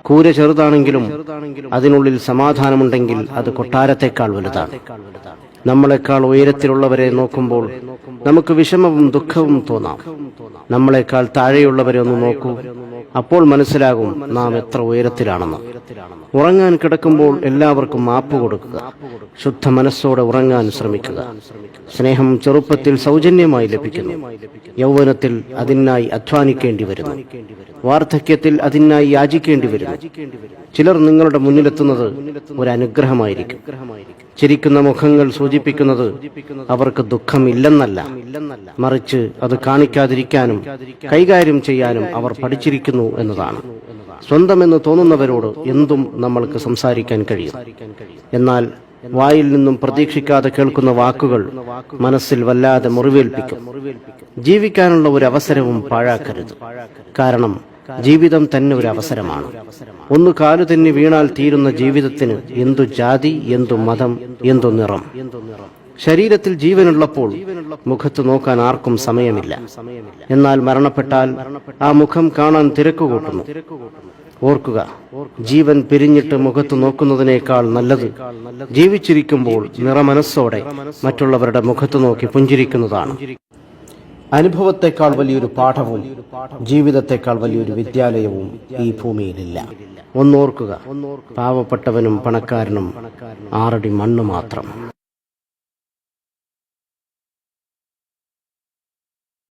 കൂര ചെറുതാണെങ്കിലും അതിനുള്ളിൽ സമാധാനമുണ്ടെങ്കിൽ അത് കൊട്ടാരത്തെക്കാൾ വലുതാണ്. നമ്മളെക്കാൾ ഉയരത്തിലുള്ളവരെ നോക്കുമ്പോൾ നമുക്ക് വിഷമവും ദുഃഖവും തോന്നാം. നമ്മളെക്കാൾ താഴെയുള്ളവരെ ഒന്ന് നോക്കൂ, അപ്പോൾ മനസ്സിലാകും നാം എത്ര ഉയരത്തിലാണെന്ന്. ഉറങ്ങാൻ കിടക്കുമ്പോൾ എല്ലാവർക്കും മാപ്പ് കൊടുക്കുക. ശുദ്ധ മനസ്സോടെ ഉറങ്ങാൻ ശ്രമിക്കുക. സ്നേഹം ചെറുപ്പത്തിൽ സൗജന്യമായി ലഭിക്കുന്നു. യൗവനത്തിൽ അതിനായി അധ്വാനിക്കേണ്ടി വരുന്നു. വാർദ്ധക്യത്തിൽ അതിനായി യാചിക്കേണ്ടി വരുന്നു. ചിലർ നിങ്ങളുടെ മുന്നിലെത്തുന്നത് ഒരു അനുഗ്രഹമായിരിക്കും. ചിരിക്കുന്ന മുഖങ്ങൾ സൂചിപ്പിക്കുന്നത് അവർക്ക് ദുഃഖമില്ലെന്നല്ല, മറിച്ച് അത് കാണിക്കാതിരിക്കാനും കൈകാര്യം ചെയ്യാനും അവർ പഠിച്ചിരിക്കുന്നു എന്നതാണ്. സ്വന്തമെന്ന് തോന്നുന്നവരോട് എന്തും നമ്മൾക്ക് സംസാരിക്കാൻ കഴിയും. എന്നാൽ വായിൽ നിന്നും പ്രതീക്ഷിക്കാതെ കേൾക്കുന്ന വാക്കുകൾ മനസ്സിൽ വല്ലാതെ മുറിവേൽപ്പിക്കും. ജീവിക്കാനുള്ള ഒരു അവസരവും പാഴാക്കരുത്. കാരണം ജീവിതം തന്നെ ഒരു അവസരമാണ്. ഒന്ന് കാലു തെന്നി വീണാൽ തീരുന്ന ജീവിതത്തിന് എന്തു ജാതി, എന്തു മതം, എന്തു നിറം. ശരീരത്തിൽ ജീവനുള്ളപ്പോൾ മുഖത്ത് നോക്കാൻ ആർക്കും സമയമില്ല. എന്നാൽ മരണപ്പെട്ടാൽ ആ മുഖം കാണാൻ തിരക്കുകൂട്ടുന്നു. ഓർക്കുക, ജീവൻ പിരിഞ്ഞിട്ട് മുഖത്ത് നോക്കുന്നതിനേക്കാൾ നല്ലത് ജീവിച്ചിരിക്കുമ്പോൾ നിറമനസ്സോടെ മറ്റുള്ളവരുടെ മുഖത്ത് നോക്കി പുഞ്ചിരിക്കുന്നതാണ്. അനുഭവത്തെക്കാൾ വലിയൊരു പാഠവും ജീവിതത്തെക്കാൾ വലിയൊരു വിദ്യാലയവും ഈ ഭൂമിയിലില്ല. ഒന്നോർക്കുക, പാവപ്പെട്ടവനും പണക്കാരനും 6 അടി മണ്ണ് മാത്രം.